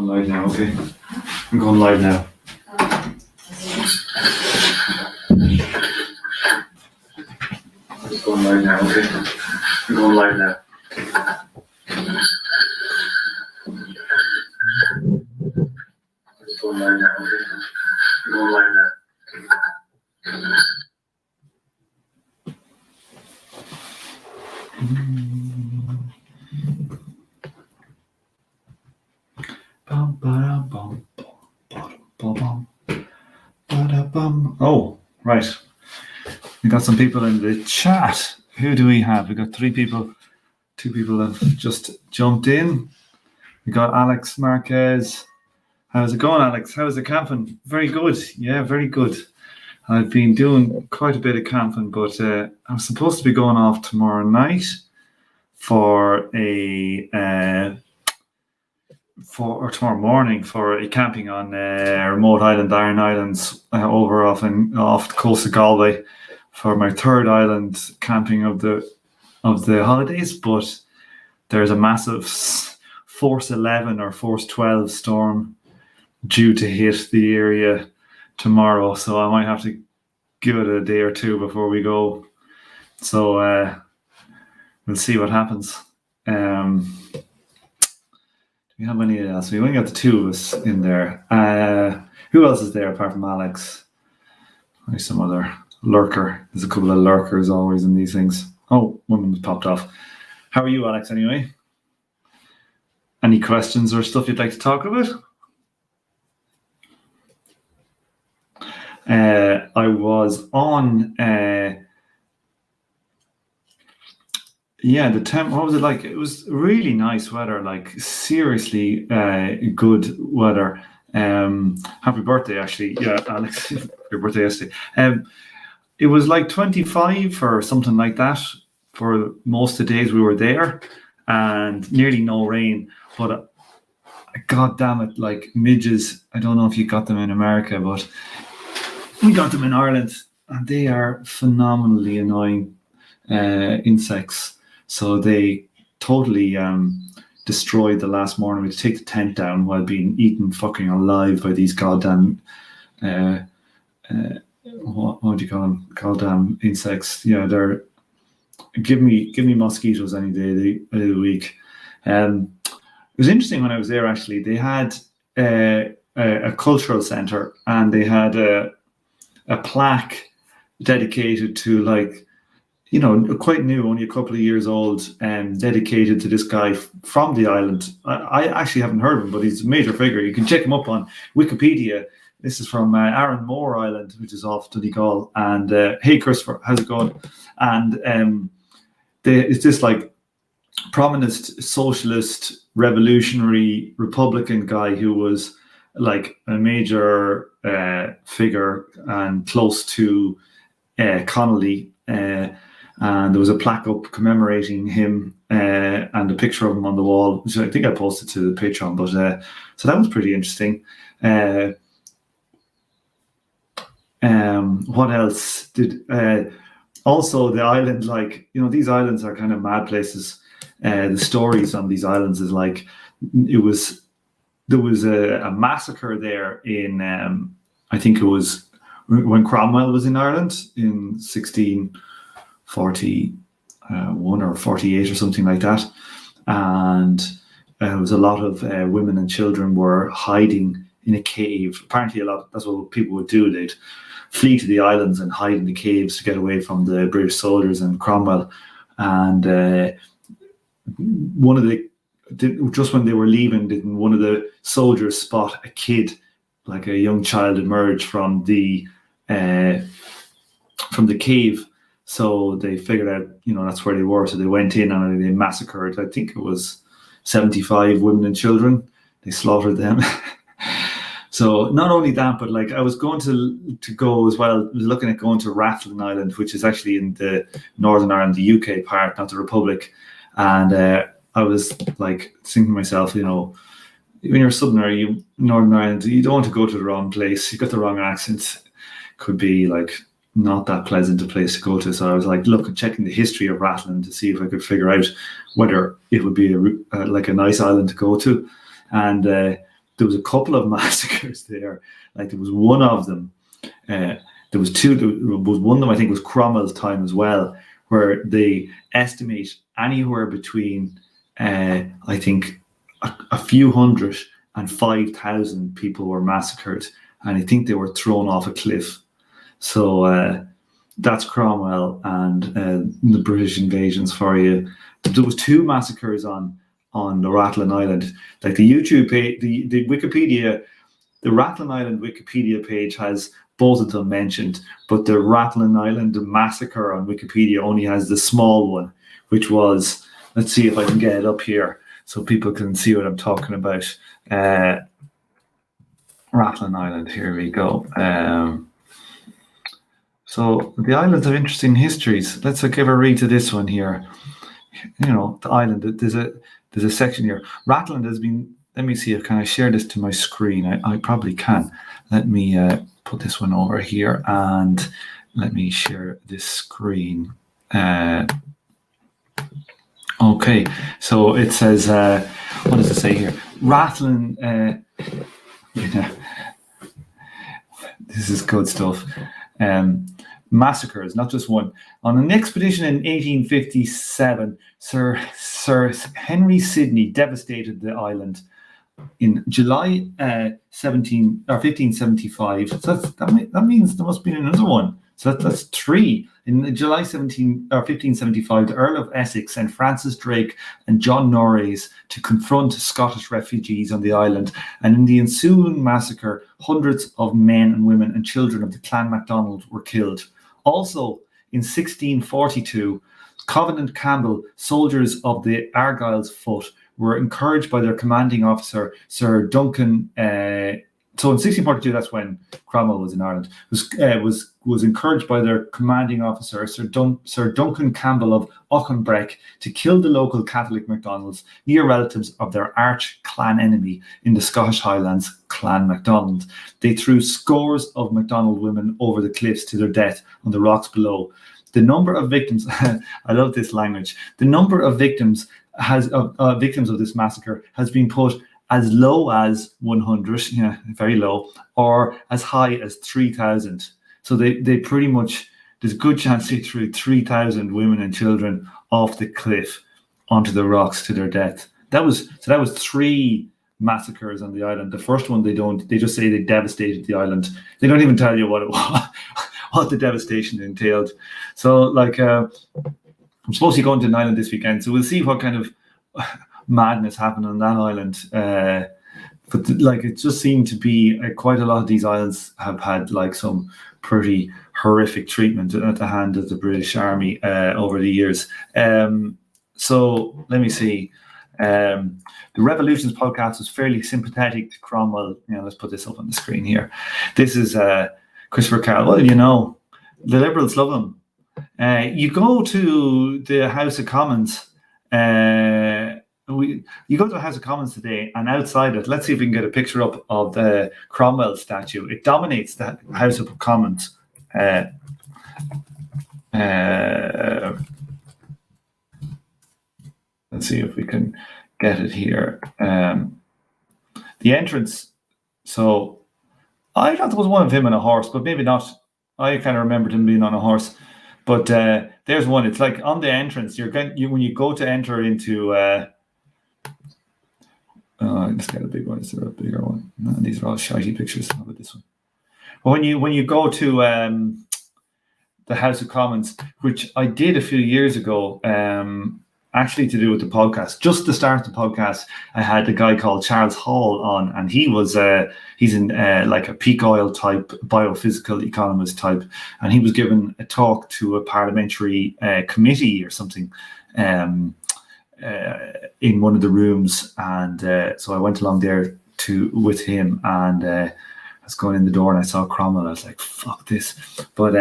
going live now, okay? I'm going live now. It's going live now, okay? I'm going live now. It's going live now, okay? I'm going live now. Oh, right. We got some people in the chat. Who do we have? We got 3 people. 2 people have just jumped in. We got Alex Marquez. How's it going, Alex? How's the camping? Very good. Yeah, very good. I've been doing quite a bit of camping, but I'm supposed to be going off tomorrow night for tomorrow morning for a camping on remote island, Iron Islands, over off the coast of Galway for my 3rd island camping of the holidays. But there's a massive force 11 or force 12 storm due to hit the area tomorrow, so I might have to give it a day or 2 before we go. So we'll see what happens. Do we have any else? We only got the 2 of us in there. Who else is there apart from Alex? There's some other lurker. There's a couple of lurkers always in these things. Oh, one of them popped off. How are you, Alex, anyway? Any questions or stuff you'd like to talk about? I was on the temp. What was it like? It was really nice weather, like seriously good weather. Happy birthday, actually. Yeah, Alex, your birthday yesterday. It was like 25 or something like that for most of the days we were there, and nearly no rain. But God damn it, like midges. I don't know if you got them in America, but we got them in Ireland, and they are phenomenally annoying insects. So they totally destroyed the last morning. We had to take the tent down while being eaten fucking alive by these goddamn what do you call them? Goddamn insects. Yeah, they're give me mosquitoes any day of the week. It was interesting when I was there. Actually, they had a cultural center, and they had a plaque dedicated to, like, you know, quite new, only a couple of years old, and dedicated to this guy from the island. I actually haven't heard of him, but he's a major figure. You can check him up on Wikipedia. This is from Aaron Moore Island, which is off Donegal. And hey, Christopher, how's it going? And it's this like prominent socialist, revolutionary, Republican guy who was like a major figure and close to Connolly. And there was a plaque up commemorating him and a picture of him on the wall, which I think I posted to the Patron. But so that was pretty interesting. What else did? Also, the island, like, you know, these islands are kind of mad places. The stories on these islands is like there was a massacre there in I think it was when Cromwell was in Ireland in 1641 or 48 or something like that, and there was a lot of women and children were hiding in a cave. Apparently, that's what people would do. They'd flee to the islands and hide in the caves to get away from the British soldiers and Cromwell. And just when they were leaving, didn't one of the soldiers spot a kid, like a young child, emerge from the cave? So they figured out, you know, that's where they were. So they went in and they massacred, I think it was 75 women and children. They slaughtered them. So not only that, but like I was going to go as well, looking at going to Rathlin Island, which is actually in the Northern Ireland, the UK part, not the Republic. And I was like thinking to myself, you know, when you're Southern Northern Ireland, you don't want to go to the wrong place. You got the wrong accent. Could be like not that pleasant a place to go to. So I was like, checking the history of Rathlin to see if I could figure out whether it would be like a nice island to go to. And there was a couple of massacres there. Like there was one of them. There was two. There was one of them, I think, was Cromwell's time as well, where they estimate anywhere between, I think, a few hundred and 5,000 people were massacred, and I think they were thrown off a cliff. So that's Cromwell and the British invasions for you. There was two massacres on the Rathlin Island. Like the YouTube page, the Wikipedia, the Rathlin Island Wikipedia page has both of them mentioned, but the Rathlin Island massacre on Wikipedia only has the small one, which was, let's see if I can get it up here so people can see what I'm talking about. Rathlin Island, here we go. So the islands have interesting histories. Let's give a read to this one here. You know, the island, there's a section here. Rathlin has been, let me see if can I share this to my screen. I probably can. Let me put this one over here and let me share this screen. Okay, so it says, what does it say here? Rathlin, yeah, this is good stuff. Massacres, not just one. On an expedition in 1857, Sir Henry Sidney devastated the island. In July 1575, so that means there must be another one. So that's three. In July 1575, the Earl of Essex sent Francis Drake and John Norreys to confront Scottish refugees on the island. And in the ensuing massacre, hundreds of men and women and children of the Clan MacDonald were killed. Also, in 1642, Covenant Campbell, soldiers of the Argyll's Foot, were encouraged by their commanding officer, Sir Duncan. So in 1642, that's when Cromwell was in Ireland. Was encouraged by their commanding officer, Sir Duncan Campbell of Auchenbreck, to kill the local Catholic MacDonalds, near relatives of their arch clan enemy in the Scottish Highlands, Clan MacDonald. They threw scores of MacDonald women over the cliffs to their death on the rocks below. The number of victims, I love this language. The number of victims victims of this massacre has been put as low as 100, yeah, very low, or as high as 3,000. So they pretty much, there's a good chance they threw 3,000 women and children off the cliff onto the rocks to their death. That was three massacres on the island. The first one they just say they devastated the island. They don't even tell you what it was, what the devastation entailed. So like I'm supposed to be going to an island this weekend, so we'll see what kind of madness happened on that island. But like it just seemed to be quite a lot of these islands have had like some pretty horrific treatment at the hand of the British Army over the years. So let me see. The Revolutions podcast was fairly sympathetic to Cromwell. You know, let's put this up on the screen here. This is Christopher Carroll. Well, you know, the Liberals love him. You go to the House of Commons. You go to the House of Commons today, and outside it, let's see if we can get a picture up of the Cromwell statue. It dominates the House of Commons. Let's see if we can get it here. The entrance. So I thought there was one of him on a horse, but maybe not. I kind of remembered him being on a horse. But there's one. It's like on the entrance. When you go to enter into. Let's get a big one. Is there a bigger one? No, these are all shiny pictures. How about this one? But when you go to the House of Commons, which I did a few years ago, actually to do with the podcast. Just to start the podcast, I had a guy called Charles Hall on, and he's in like a peak oil type biophysical economist type, and he was given a talk to a parliamentary committee or something in one of the rooms, and so I went along there with him, and I was going in the door and I saw Cromwell. I was like, "Fuck this!" But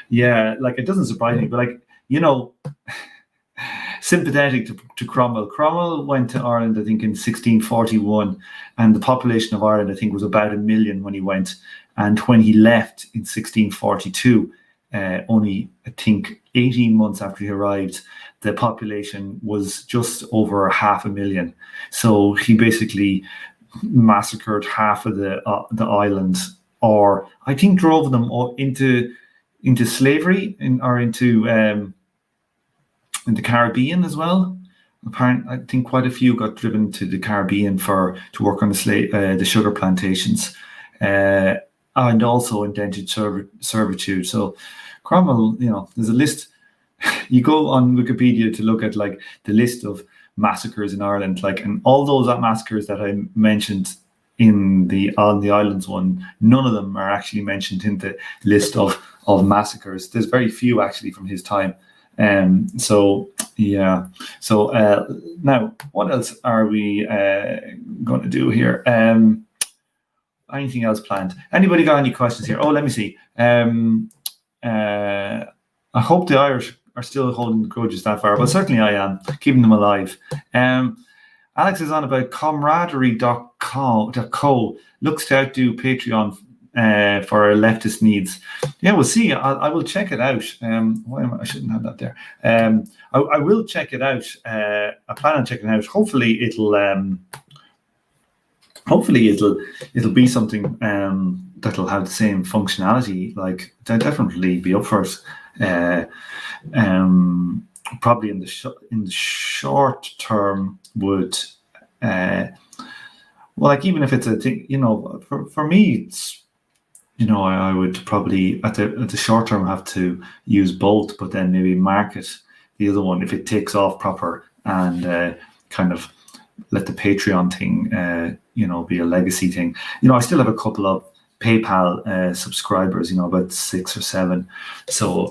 yeah, like it doesn't surprise me, but like you know. Sympathetic to Cromwell. Cromwell went to Ireland, I think, in 1641, and the population of Ireland, I think, was about 1 million when he went. And when he left in 1642, only, I think, 18 months after he arrived, the population was just over 500,000. So he basically massacred half of the island, or I think drove them into slavery or into the Caribbean as well. Apparently, I think quite a few got driven to the Caribbean to work on the sugar plantations, and also indentured servitude. So Cromwell, there's a list. You go on Wikipedia to look at like the list of massacres in Ireland, and all those massacres that I mentioned on the islands one, none of them are actually mentioned in the list of massacres. There's very few actually from his time. So now what else are we going to do here? Anything else planned? Anybody got any questions here? Oh, let me see. I hope the Irish are still holding grudges that far, but certainly I am keeping them alive. Alex is on about camaraderie.co looks to outdo Patreon for leftist needs. Yeah, we'll see. I will check it out. I shouldn't have that there. I will check it out. I plan on checking it out. Hopefully it'll be something that'll have the same functionality. Like, I'd definitely be up for it. Probably in the short term would even if it's a thing, for me it's, I would probably at the short term have to use both, but then maybe market the other one if it takes off proper, and kind of let the Patreon thing be a legacy thing. I still have a couple of PayPal subscribers, about 6 or 7. So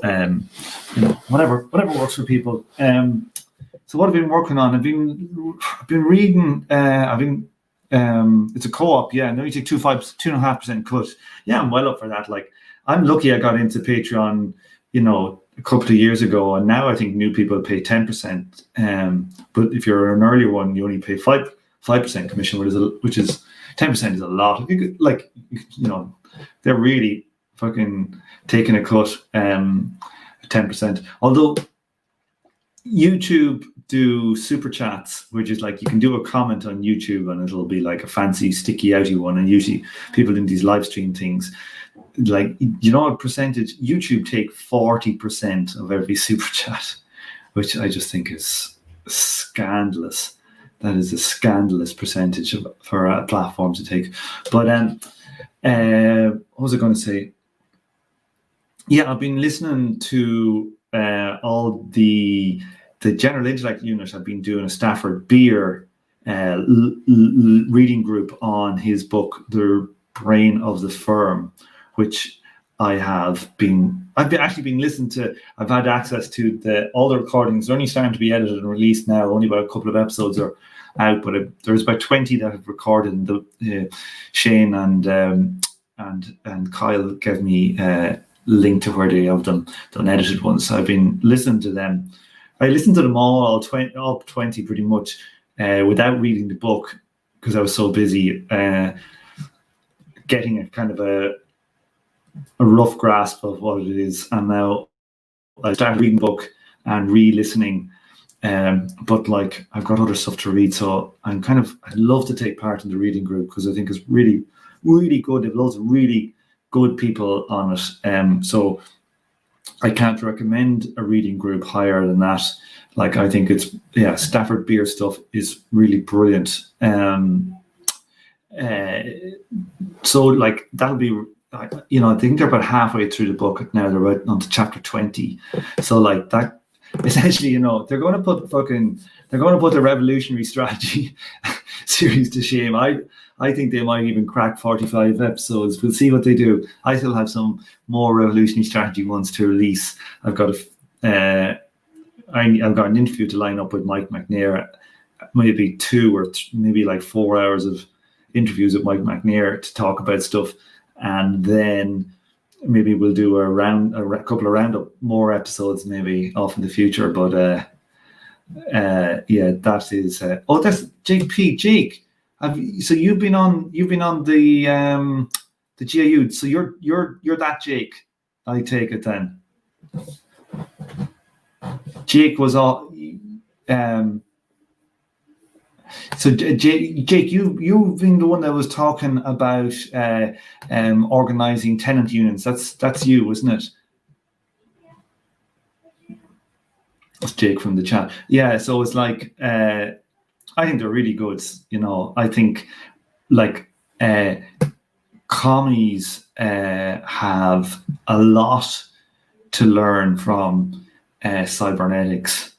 whatever works for people. So what I've been working on, I've been reading. It's a co-op. Yeah, no, you take 2.5% cut. Yeah, I'm well up for that. Like, I'm lucky I got into Patreon, a couple of years ago, and now I think new people pay 10%. But if you're an earlier one, you only pay 5% commission, which is 10% is a lot. They're really fucking taking a cut, 10%. Although YouTube do super chats, which is like you can do a comment on YouTube and it'll be like a fancy sticky outy one. And usually people in these live stream things, like, a percentage, YouTube take 40% of every super chat, which I just think is scandalous. That is a scandalous percentage for a platform to take. But what was I going to say? Yeah, I've been listening to all the General Intellect unit. I've been doing a Stafford Beer reading group on his book, The Brain of the Firm, which I've actually been listening to. I've had access to all the recordings. They're only starting to be edited and released now. Only about a couple of episodes are out, but there's about 20 that I've recorded. And Shane and Kyle gave me a link to where they have them done edited ones. So I've been listening to them. I listened to them all 20 pretty much, without reading the book, because I was so busy getting a kind of a rough grasp of what it is. And now I started reading the book and re-listening. But like, I've got other stuff to read, so I'd love to take part in the reading group, because I think it's really, really good. There's loads of really good people on it. So I can't recommend a reading group higher than that. Like, I think Stafford Beer stuff is really brilliant. So like, that'll be, I think they're about halfway through the book now. They're about onto chapter 20. So like that, essentially, they're going to put the revolutionary strategy series to shame. I think they might even crack 45 episodes. We'll see what they do. I still have some more revolutionary strategy ones to release. I've got I've got an interview to line up with Mike McNair. Maybe 2 or maybe like 4 hours of interviews with Mike McNair to talk about stuff, and then maybe we'll do a couple of roundup more episodes maybe off in the future. But that is that's Jake P. Jake. So you've been on the GIU. So you're that Jake, I take it then. Jake was all So Jake, you've been the one that was talking about organizing tenant unions. That's you, isn't it? That's Jake from the chat. Yeah. So it's like I think they're really good. I think like commies have a lot to learn from cybernetics.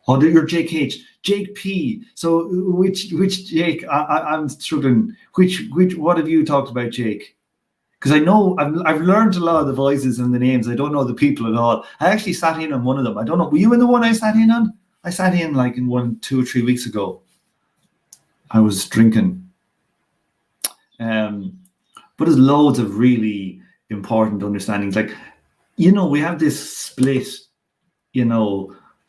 Oh, you're Jake H. Jake P. So which Jake? I'm struggling. Which what have you talked about, Jake? Because I know I've learned a lot of the voices and the names. I don't know the people at all. I actually sat in on one of them. I don't know. Were you in the one I sat in on? I sat in like in one 2 or 3 weeks ago. I was drinking. But there's loads of really important understandings. Like, we have this split,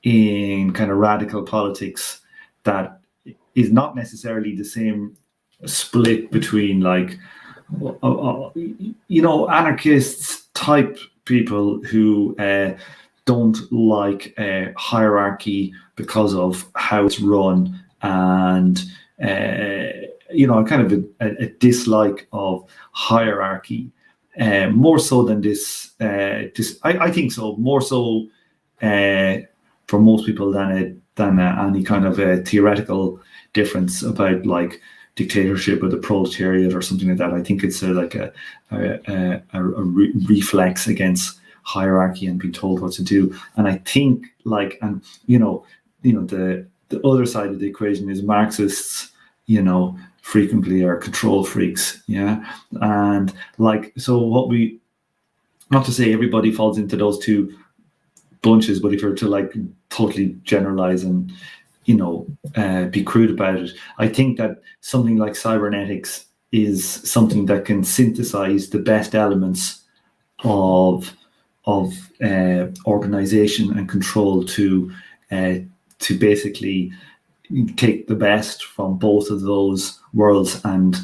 in kind of radical politics that is not necessarily the same split between like, anarchists type people who don't like hierarchy because of how it's run, and kind of a dislike of hierarchy, more so than this. I think so, more so for most people than any kind of a theoretical difference about like dictatorship or the proletariat or something like that. I think it's like a reflex against hierarchy and being told what to do. And I think like, and the other side of the equation is Marxists, frequently are control freaks. Yeah. And like, so not to say everybody falls into those two bunches, but if you're to like totally generalize and, be crude about it, I think that something like cybernetics is something that can synthesize the best elements of organization and control to basically take the best from both of those worlds and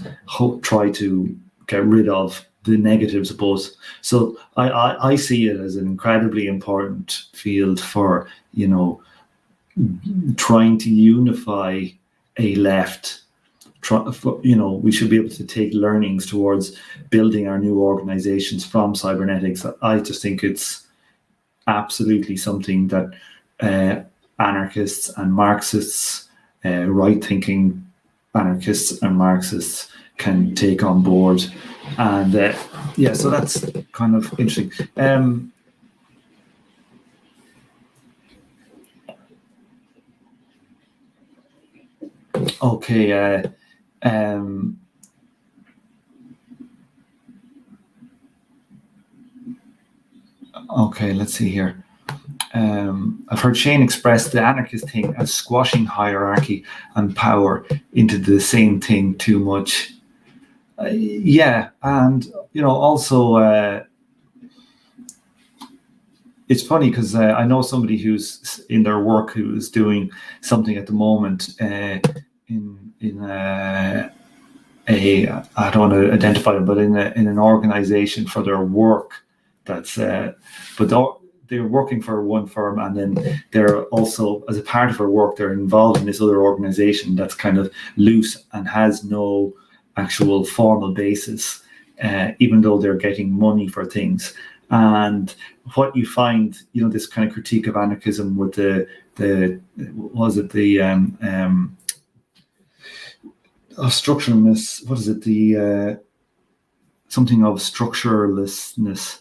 try to get rid of the negatives of both. So I see it as an incredibly important field for, trying to unify a left. We should be able to take learnings towards building our new organizations from cybernetics. I just think it's absolutely something that anarchists and Marxists, right-thinking anarchists and Marxists can take on board. And so that's kind of interesting. Okay. Okay, let's see here. I've heard Shane express the anarchist thing as squashing hierarchy and power into the same thing too much. Yeah, and also it's funny because I know somebody who's in their work who is doing something at the moment in I don't want to identify them, but in an organization for their work that's they're working for one firm, and then they're also, as a part of their work, they're involved in this other organization that's kind of loose and has no actual formal basis, even though they're getting money for things. And what you find, this kind of critique of anarchism with structuralness, what is it? The something of structurelessness.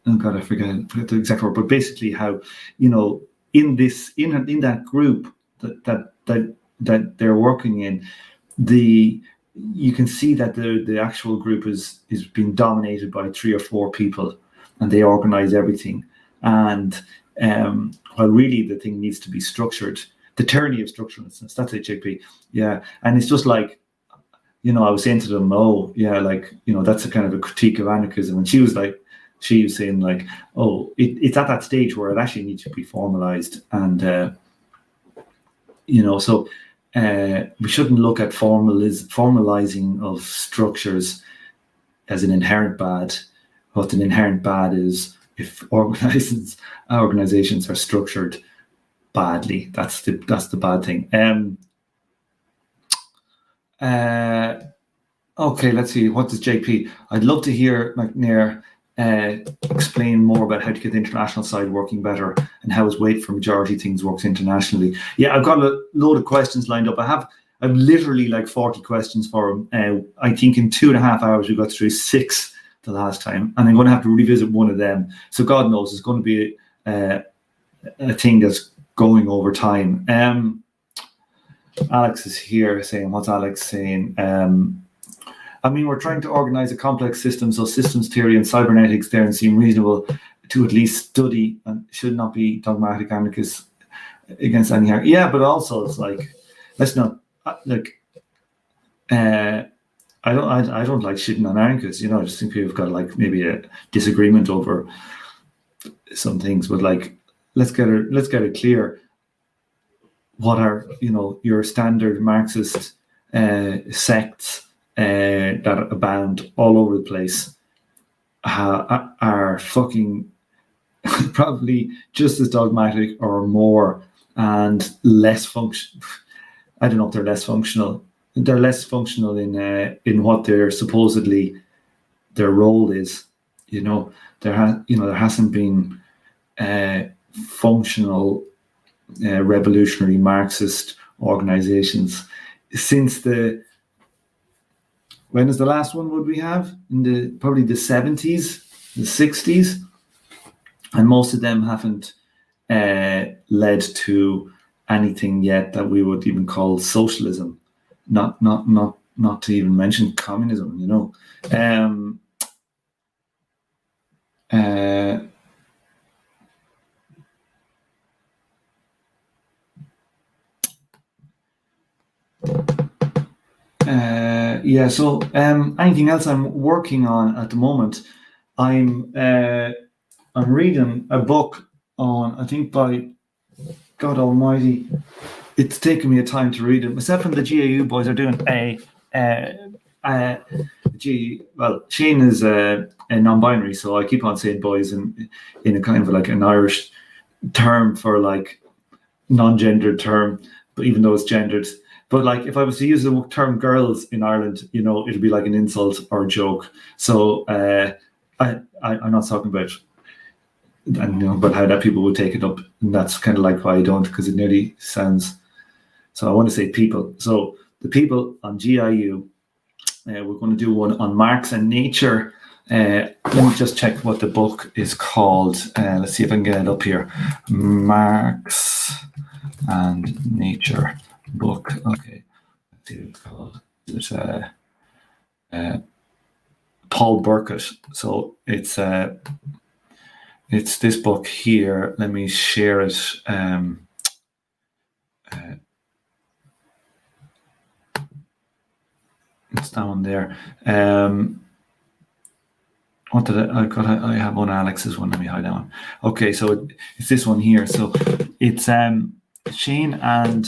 Oh God, I forget the exact word, but basically how in that group that they're working in, you can see that the actual group is being dominated by 3 or 4 people, and they organize everything. And while really the thing needs to be structured, the tyranny of structurelessness. That's HAP. Yeah, and it's just like, I was saying to them, oh yeah, like that's a kind of a critique of anarchism, and she was saying like, oh, it's at that stage where it actually needs to be formalized, and so we shouldn't look at formalizing of structures as an inherent bad. What an inherent bad is if organizations are structured badly. That's the bad thing. Okay, let's see. What does JP? I'd love to hear McNair explain more about how to get the international side working better and how his wait for majority things works internationally. Yeah, I've got a load of questions lined up. I've literally like 40 questions for him. I think in 2.5 hours we got through 6 the last time, and I'm going to have to revisit one of them. So God knows it's going to be a thing that's going over time. Alex is here saying, what's Alex saying? I mean, we're trying to organize a complex system, so systems theory and cybernetics there seem reasonable to at least study and should not be dogmatic anarchists against any harm. Yeah, but also it's like, let's not like. I don't like shitting on anarchists. I just think we've got like maybe a disagreement over some things, but like let's get it clear. What are your standard Marxist sects that abound all over the place are fucking probably just as dogmatic or more and less function. I don't know if they're less functional. They're less functional in what they're supposedly their role is. There hasn't been functional revolutionary Marxist organizations since when is the last one would we have? In probably the 70s, the 60s, and most of them haven't led to anything yet that we would even call socialism. Not to even mention communism. So anything else I'm working on at the moment? I'm reading a book on, I think by God Almighty, it's taken me a time to read it. Myself and the GAU boys are doing Shane is a non-binary, so I keep on saying boys in a kind of like an Irish term for like non-gendered term, but even though it's gendered. But like if I was to use the term girls in Ireland, it'd be like an insult or a joke. So I'm not talking about but how that people would take it up. And that's kind of like why I don't, because it nearly sounds. So I want to say people. So the people on GIU, we're going to do one on Marx and nature. Let me just check what the book is called. Let's see if I can get it up here. Marx and nature book. Okay. Let's see what it's called. There's Paul Burkett. So it's this book here. Let me share it. It's down there. What did I have one Alex's one. Let me hide that one. Okay, so it's this one here. So it's Shane and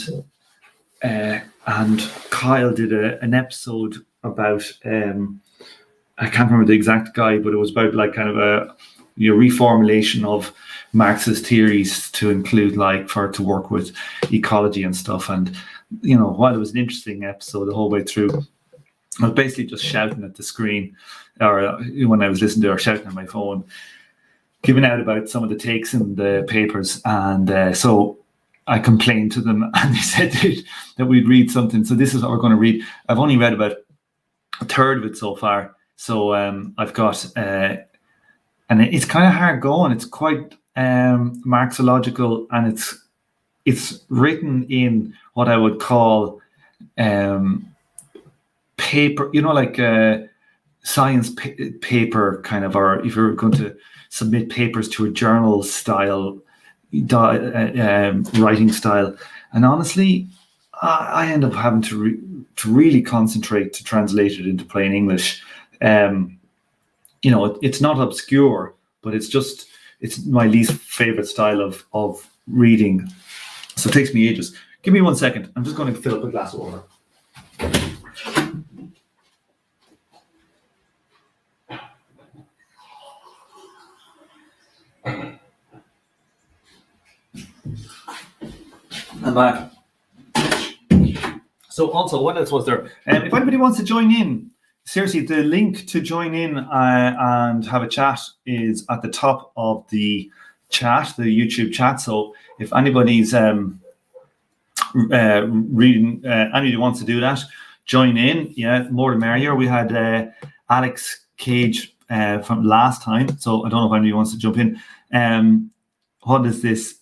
Kyle did an episode about I can't remember the exact guy, but it was about like kind of a reformulation of Marxist theories to include to work with ecology and stuff. And while it was an interesting episode the whole way through, I was basically just shouting at the screen, or when I was listening to it, or shouting at my phone, giving out about some of the takes in the papers. And so I complained to them, and they said that we'd read something. So this is what we're going to read. I've only read about a third of it so far. So I've got, and it's kind of hard going. It's quite Marxological, and it's written in what I would call paper, like science paper kind of, or if you're going to submit papers to a journal style writing style. And honestly, I end up having to really concentrate to translate it into plain English. It's not obscure, but it's my least favorite style of reading. So it takes me ages. Give me 1 second. I'm just going to fill up a glass of water. I'm back. So So also, what else was there? If anybody wants to join in, seriously, the link to join in and have a chat is at the top of the chat, the YouTube chat. So if anybody's reading, anybody wants to do that, join in. Yeah, more the merrier. We had Alex Cage from last time, so I don't know if anybody wants to jump in. What is this?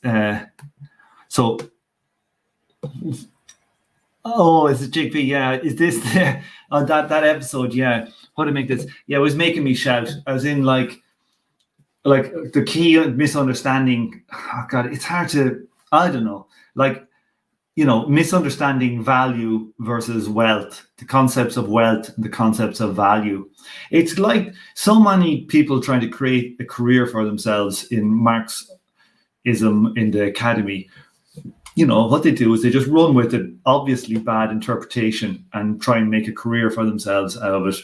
Oh, it's a Jigby. Yeah, is this the that episode? Yeah, how to make this? Yeah, it was making me shout. I was in like the key misunderstanding. Oh God, it's hard to. I don't know. Like, misunderstanding value versus wealth, the concepts of wealth and the concepts of value. It's like so many people trying to create a career for themselves in Marxism in the academy. What they do is they just run with an obviously bad interpretation and try and make a career for themselves out of it.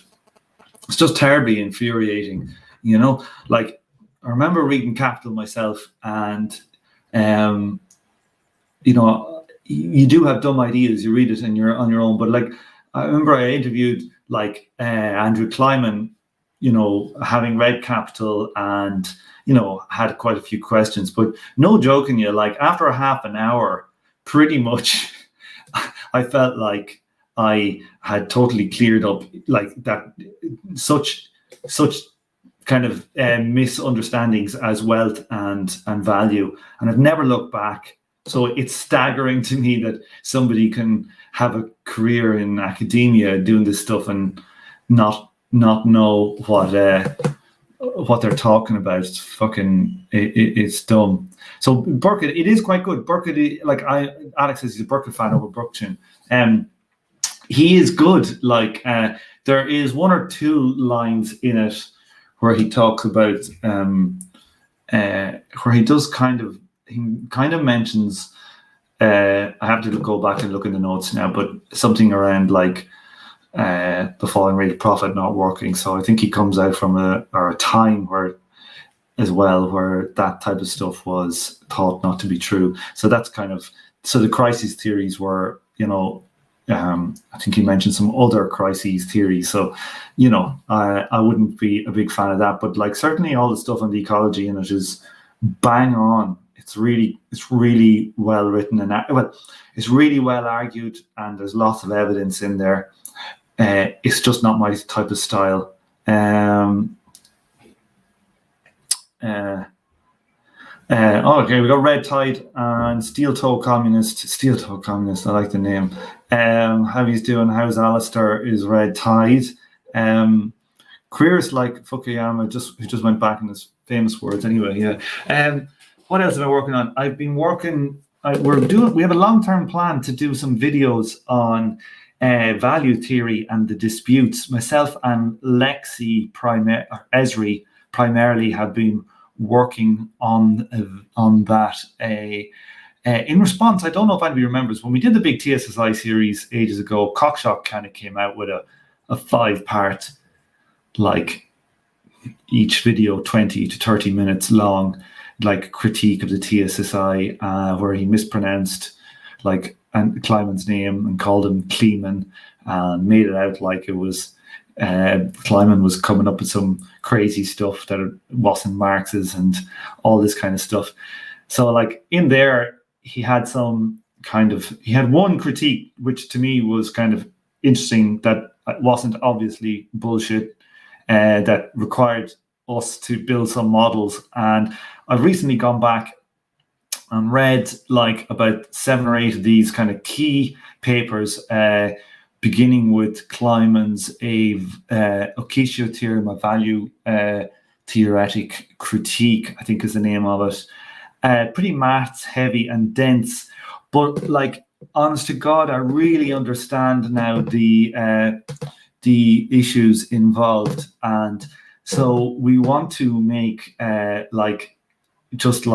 It's just terribly infuriating, Like, I remember reading Capital myself, and, you do have dumb ideas. You read it and you're on your own. But like, I remember I interviewed like Andrew Kleiman, having read Capital and, had quite a few questions. But no joking, like after a half an hour, pretty much, I felt like I had totally cleared up like that, such kind of misunderstandings as wealth and value. And I've never looked back. So it's staggering to me that somebody can have a career in academia doing this stuff and not know what they're talking about. It's fucking it's dumb. So Burkett, it is quite good. Burkett, Alex says he's a Burkett fan over Brookchin. He is good. Like there is one or two lines in it where he talks about where he does he kind of mentions, I have to go back and look in the notes now, but something around like the falling rate of profit not working. So I think he comes out from a time where that type of stuff was thought not to be true. So that's so the crisis theories were, I think he mentioned some other crises theories. So, I wouldn't be a big fan of that, but like certainly all the stuff on the ecology in it is bang on. It's really well written and it's really well argued, and there's lots of evidence in there. It's just not my type of style. Okay, we got Red Tide and Steel Toe Communist. I like the name. How he's doing? How's Alistair? Is Red Tide. Careers like Fukuyama who just went back in his famous words anyway. Yeah. What else am I working on? I've been working. We have a long-term plan to do some videos on value theory and the disputes. Myself and Lexi Esri primarily have been working on that. In response, I don't know if anybody remembers when we did the big TSSI series ages ago. Cockshock kind of came out with a 5-part, like each video 20 to 30 minutes long, like critique of the TSSI, where he mispronounced like Kleiman's name and called him Kleeman and made it out like it was Kleiman was coming up with some crazy stuff that it wasn't Marx's and all this kind of stuff. So like in there, he had one critique, which to me was kind of interesting, that wasn't obviously bullshit, that required us to build some models. And I've recently gone back and read like about 7 or 8 of these kind of key papers, beginning with Kleiman's Okishio theorem of value theoretic critique, I think is the name of it. Pretty maths heavy and dense, but like honest to God, I really understand now the issues involved. And so we want to make just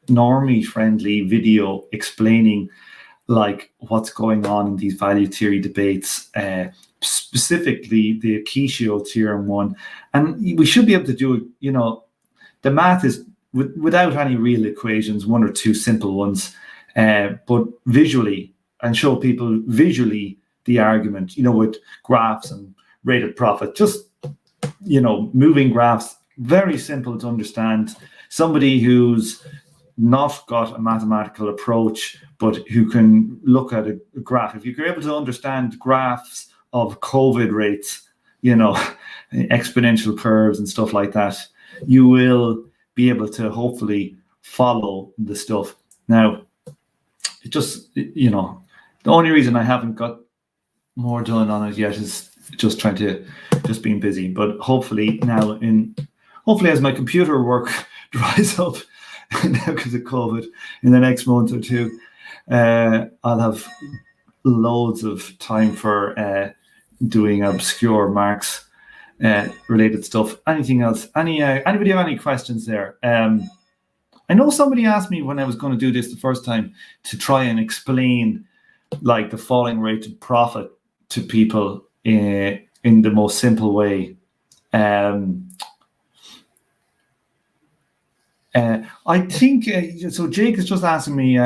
normie friendly video explaining like what's going on in these value theory debates, specifically the Okishio theorem one. And we should be able to do it, the math is without any real equations, 1 or 2 simple ones, but visually, and show people visually the argument, with graphs and rate of profit, just, moving graphs, very simple to understand. Somebody who's not got a mathematical approach, but who can look at a graph. If you're able to understand graphs of COVID rates, exponential curves and stuff like that, you will be able to hopefully follow the stuff. Now, it just, the only reason I haven't got more done on it yet is just being busy. But hopefully as my computer work dries up now because of COVID in the next month or two, I'll have loads of time for doing obscure Marx related stuff. Anything else? Anybody have any questions there? I know somebody asked me when I was going to do this the first time to try and explain like the falling rate of profit to people in the most simple way. I think so. Jake is just asking me,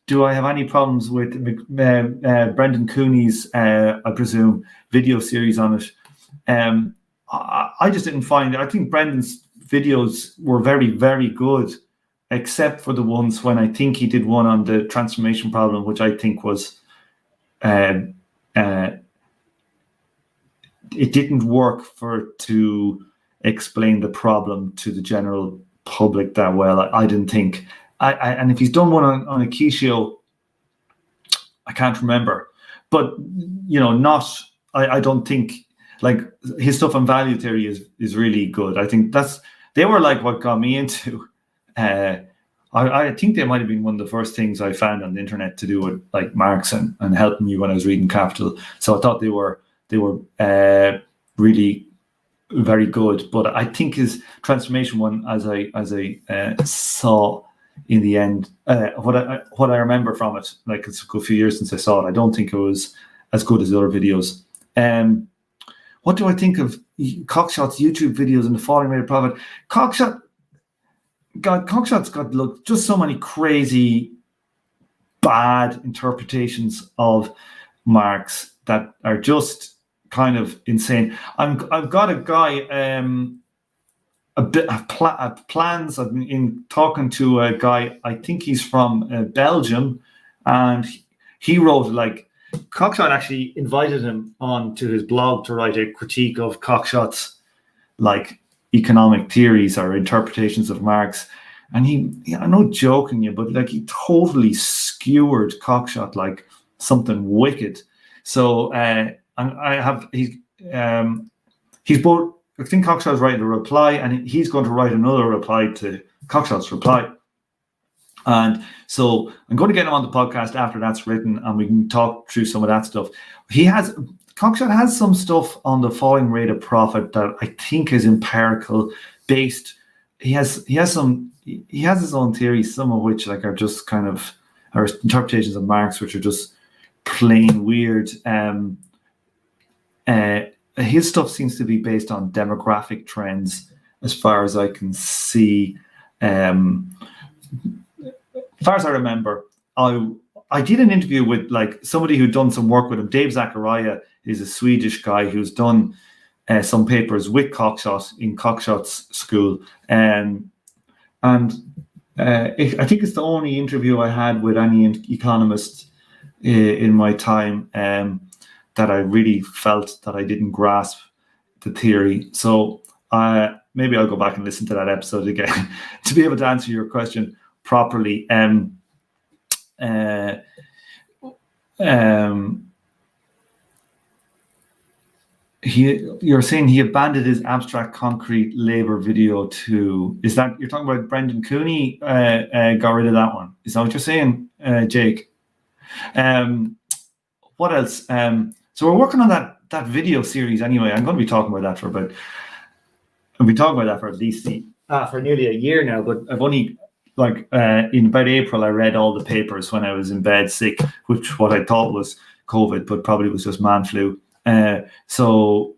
do I have any problems with Brendan Cooney's, I presume, video series on it? I just didn't find it. I think Brendan's videos were very, very good, except for the ones when I think he did one on the transformation problem, which I think was it didn't work to explain the problem to the general public that well. I didn't think. And if he's done one on a Kishio, I can't remember. But I don't think like his stuff on value theory is really good. I think they were like what got me into. I think they might have been one of the first things I found on the internet to do with like Marx and helping me when I was reading Capital. So I thought they were really very good. But I think his transformation one, as I saw in the end, what I remember from it, like it's a good few years since I saw it, I don't think it was as good as the other videos. What do I think of Cockshot's YouTube videos and the falling rate of profit? Cockshot's got just so many crazy, bad interpretations of Marx that are just kind of insane. I've got a guy, plans. I've been talking to a guy. I think he's from Belgium, and he wrote like Cockshot actually invited him on to his blog to write a critique of Cockshot's like economic theories or interpretations of Marx. And I'm not joking you, but like he totally skewered Cockshot like something wicked. So he's both. I think Cockshot's writing a reply, and he's going to write another reply to Cockshot's reply. And so I'm going to get him on the podcast after that's written, and we can talk through some of that stuff. Cockshot has some stuff on the falling rate of profit that I think is empirical based. He has his own theories, some of which like are just kind of are interpretations of Marx, which are just plain weird. His stuff seems to be based on demographic trends, as far as I can see. As far as I remember, I did an interview with like somebody who'd done some work with him. Dave Zachariah is a Swedish guy who's done some papers with Cockshot in Cockshot's school, I think it's the only interview I had with any economist in my time that I really felt that I didn't grasp the theory. So maybe I'll go back and listen to that episode again to be able to answer your question properly. You're saying he abandoned his abstract concrete labor video to, is that, you're talking about Brendan Cooney got rid of that one? Is that what you're saying, Jake? What else? So we're working on that video series anyway. I'm going to be talking about that for at least for nearly a year now, but I've only in about April, I read all the papers when I was in bed sick, which what I thought was COVID, but probably was just man flu. What was I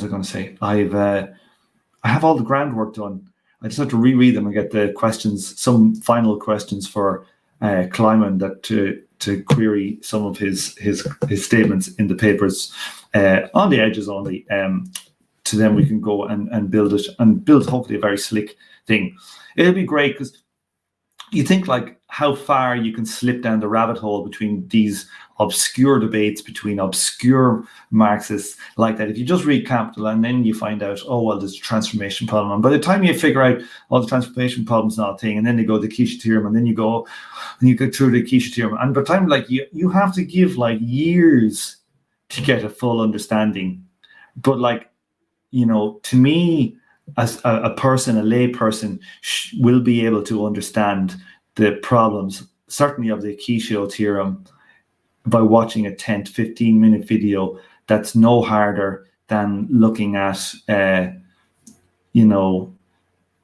going to say? I have all the groundwork done. I just have to reread them and get the questions, some final questions for Kleiman that to query some of his statements in the papers on the edges only. To then we can go and build it and build hopefully a very slick thing. It'll be great because you think like how far you can slip down the rabbit hole between these obscure debates between obscure Marxists like that. If you just read Capital and then you find out, oh, well, there's a transformation problem. And by the time you figure out all the transformation problems and all thing, and then they go the Quiche theorem, and then you go through the Quiche theorem. And by the time like you have to give like years to get a full understanding. But like, you know, to me, as a person, a lay person, will be able to understand the problems, certainly of the Quiche theorem, by watching a 10 to 15 minute video that's no harder than looking at, you know,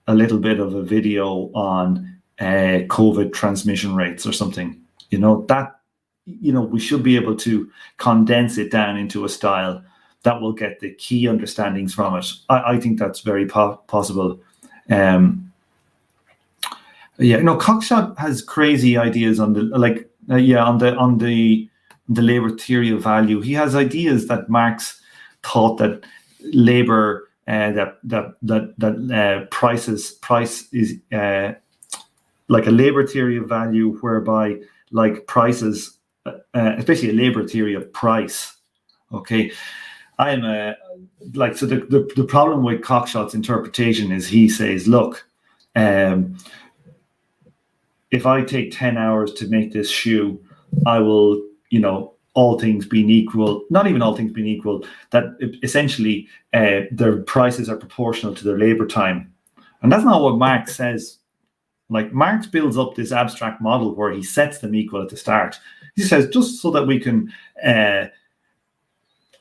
a little bit of a video on COVID transmission rates or something. You know, that, you know, we should be able to condense it down into a style that will get the key understandings from it. I think that's very possible. Yeah, you know, Cockshot has crazy ideas on the on the labor theory of value. He has ideas that Marx thought that labor price is like a labor theory of value, whereby like prices, especially a labor theory of price. Okay. I'm like, so the problem with Cockshot's interpretation is he says, look, if I take 10 hours to make this shoe, I will, you know, all things being equal, not even all things being equal, that essentially their prices are proportional to their labor time. And that's not what Marx says. Like, Marx builds up this abstract model where he sets them equal at the start. He says, just so that we can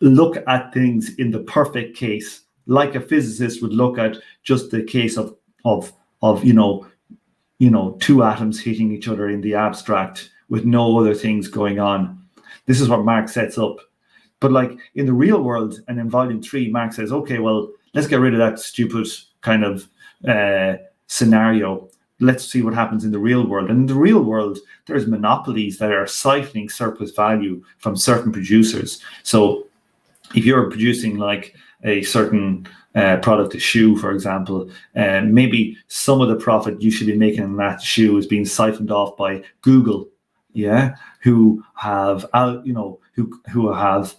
look at things in the perfect case, like a physicist would look at just the case of you know, two atoms hitting each other in the abstract with no other things going on. This is what Marx sets up. But like in the real world, and in volume 3, Marx says, okay, well, let's get rid of that stupid kind of scenario. Let's see what happens in the real world. And in the real world, there's monopolies that are siphoning surplus value from certain producers. So if you're producing like a certain product, a shoe, for example, maybe some of the profit you should be making on that shoe is being siphoned off by Google, yeah, who have, you know, who have,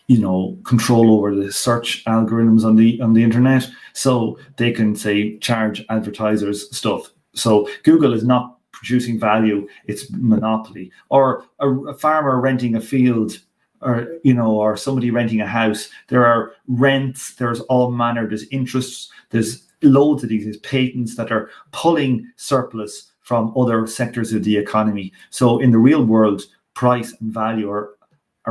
you know, control over the search algorithms on the internet, so they can say charge advertisers stuff. So Google is not producing value; it's monopoly. Or a farmer renting a field, or, you know, or somebody renting a house. There are rents, there's all manner, there's interests, there's loads of these patents that are pulling surplus from other sectors of the economy. So in the real world, price and value are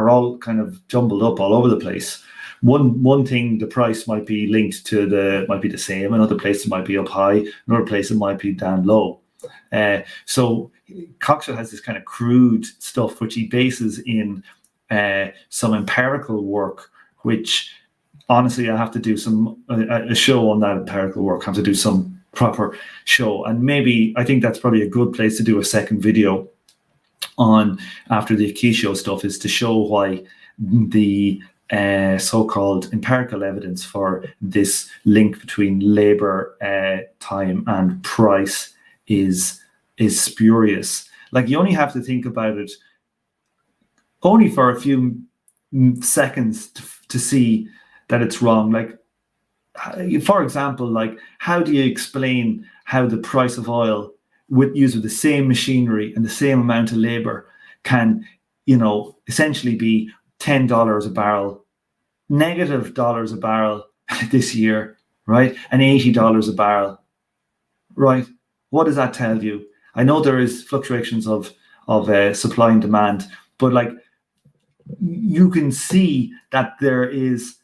all kind of jumbled up all over the place. One thing, the price might be linked to might be the same, another place it might be up high, another place it might be down low. So Cockshot has this kind of crude stuff which he bases in some empirical work, which honestly I have to do a show on that empirical work. I have to do some proper show, and maybe I think that's probably a good place to do a second video on after the Quiche stuff, is to show why the so-called empirical evidence for this link between labor time and price is spurious. Like, you only have to think about it only for a few seconds to see that it's wrong. Like, for example, like, how do you explain how the price of oil, with use of the same machinery and the same amount of labor, can, you know, essentially be $10 a barrel, $- a barrel this year, right? And $80 a barrel, right? What does that tell you? I know there is fluctuations of supply and demand, but like, you can see that there is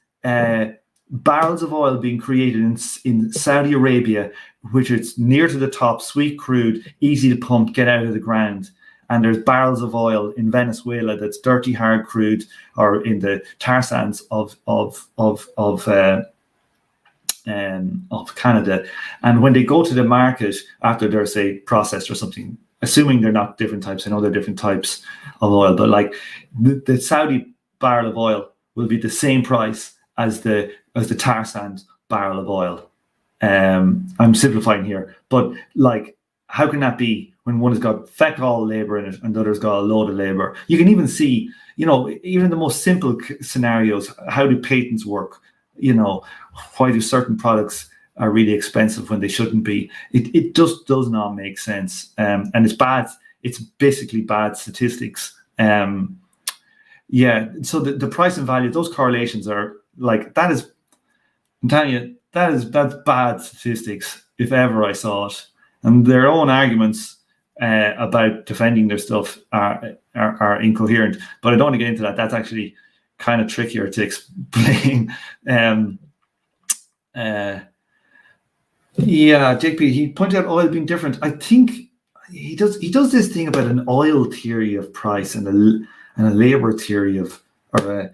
barrels of oil being created in Saudi Arabia, which is near to the top, sweet crude, easy to pump, get out of the ground. And there's barrels of oil in Venezuela that's dirty, hard crude, or in the tar sands of of Canada. And when they go to the market after they're, say, processed or something, assuming they're not different types, I know they're different types of oil, but like the Saudi barrel of oil will be the same price as the tar sand barrel of oil. I'm simplifying here, but like, how can that be when one has got feck all labor in it and the other's got a load of labor? You can even see, even the most simple scenarios, how do patents work? Why do certain products are really expensive when they shouldn't be? It just does not make sense. And it's bad. It's basically bad statistics. So the price and value, those correlations are like, that is, I'm telling you, that's bad statistics if ever I saw it. And their own arguments about defending their stuff are incoherent. But I don't want to get into that. That's actually kind of trickier to explain. JP, he pointed out oil being different. I think he does this thing about an oil theory of price and a labor theory of, or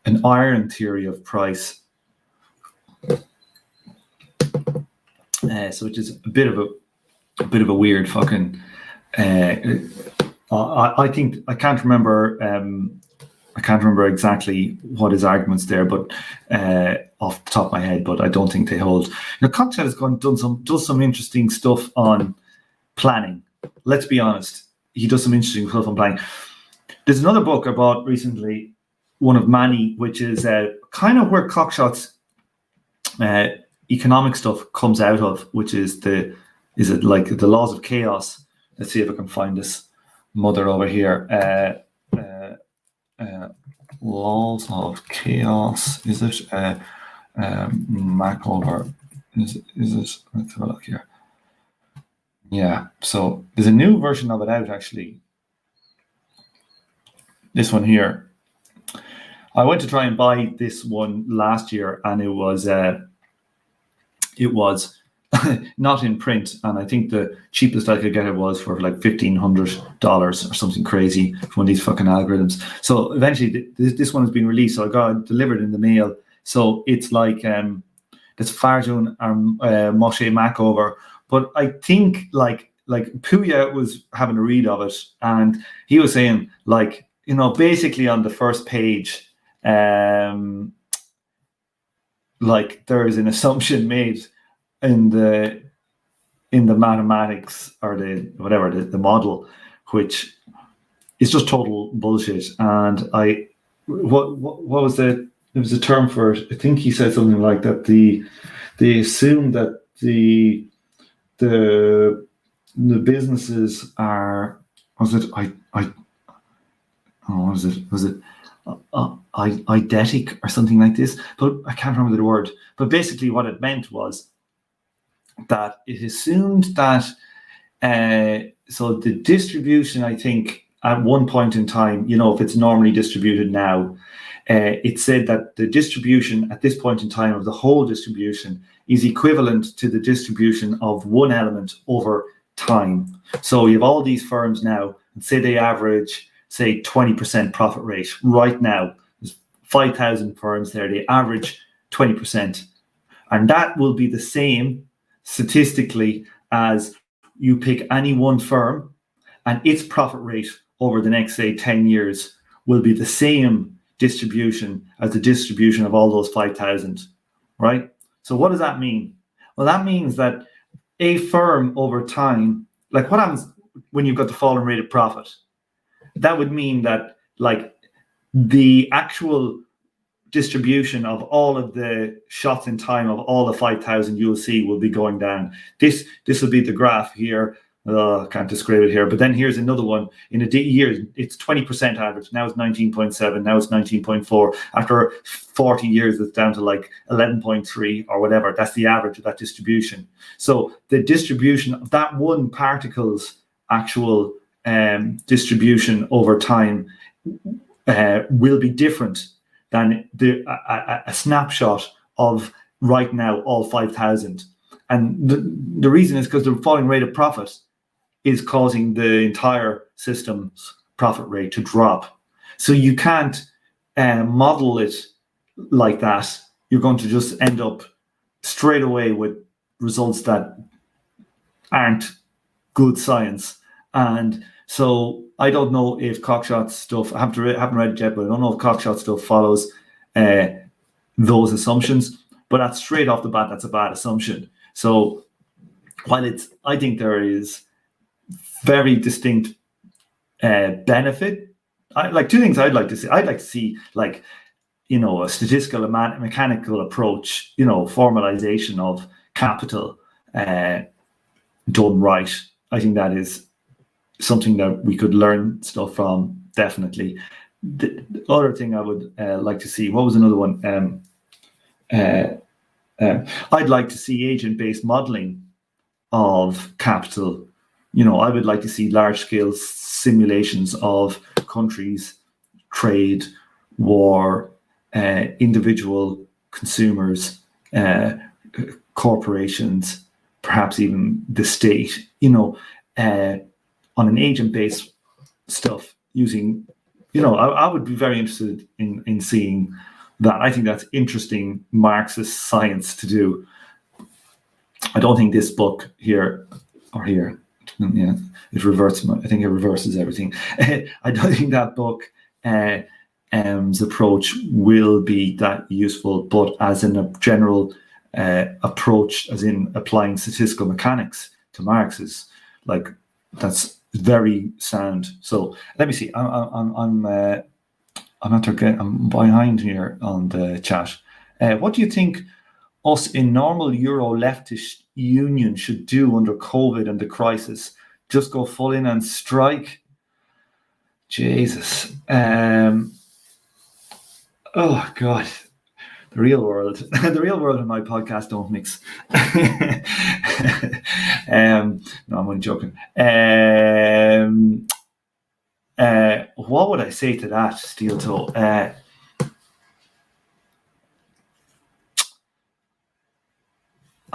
an iron theory of price. So which is a bit of a weird fucking. I think I can't remember. I can't remember exactly what his arguments there, but off the top of my head. But I don't think they hold. Cocktail has does some interesting stuff on planning. Let's be honest, he does some interesting stuff on planning. There's another book I bought recently, one of many, which is kind of where Cockshot's economic stuff comes out of, which is the laws of chaos. Let's see if I can find this mother over here. Laws of chaos. Is it Mac over? Is it? Let's have a look here. Yeah. So there's a new version of it out actually. This one here. I went to try and buy this one last year, and it was not in print, and I think the cheapest I could get it was for like $1,500 or something crazy from one of these fucking algorithms. So eventually this one has been released, so I got it delivered in the mail. So it's like this Farjun Moshe Macover, but I think like Puya was having a read of it, and he was saying basically on the first page, like there is an assumption made in the mathematics or the model, which is just total bullshit. And what was there was a term for it. I think he said something like that. They assume that the businesses are, was it eidetic or something like this, but I can't remember the word. But basically what it meant was that it assumed that so the distribution, I think at one point in time, if it's normally distributed now, it said that the distribution at this point in time of the whole distribution is equivalent to the distribution of one element over time. So you have all these firms now, and say they average, say 20% profit rate right now. There's 5,000 firms there, they average 20. And that will be the same statistically as you pick any one firm, and its profit rate over the next, say, 10 years will be the same distribution as the distribution of all those 5,000, right? So what does that mean? Well, that means that a firm over time, like what happens when you've got the falling rate of profit? That would mean that like the actual distribution of all of the shots in time of all the 5,000 you'll see will be going down. This will be the graph here. I can't describe it here, but then here's another one. In a year, it's 20% average. Now it's 19.7. Now it's 19.4. After 40 years, it's down to like 11.3 or whatever. That's the average of that distribution. So the distribution of that one particle's actual distribution over time will be different than a snapshot of right now all 5,000. And the reason is because the falling rate of profit is causing the entire system's profit rate to drop. So you can't model it like that. you're going to just end up straight away with results that aren't good science. And so I don't know if Cockshot stuff, I haven't read it yet, but I don't know if Cockshot stuff follows those assumptions. But that's straight off the bat, that's a bad assumption. So while I think there is very distinct benefit, two things I'd like to see. I'd like to see a statistical and mechanical approach, formalization of capital done right. I think that is something that we could learn stuff from, definitely. The other thing I would like to see, what was another one? I'd like to see agent-based modeling of capital. I would like to see large-scale simulations of countries, trade, war, individual consumers, corporations, perhaps even the state, on an agent-based stuff using, I would be very interested in seeing that. I think that's interesting Marxist science to do. I don't think this book here, it reverts. I think it reverses everything. I don't think that book approach will be that useful, but as in a general approach, as in applying statistical mechanics to Marx, is that's very sound. So let me see. I'm behind here on the chat. What do you think us in normal Euro leftist union should do under COVID and the crisis? Just go full in and strike? Jesus. Oh God. The real world. The real world and my podcast don't mix. No, I'm only joking. What would I say to that, Steel Toe?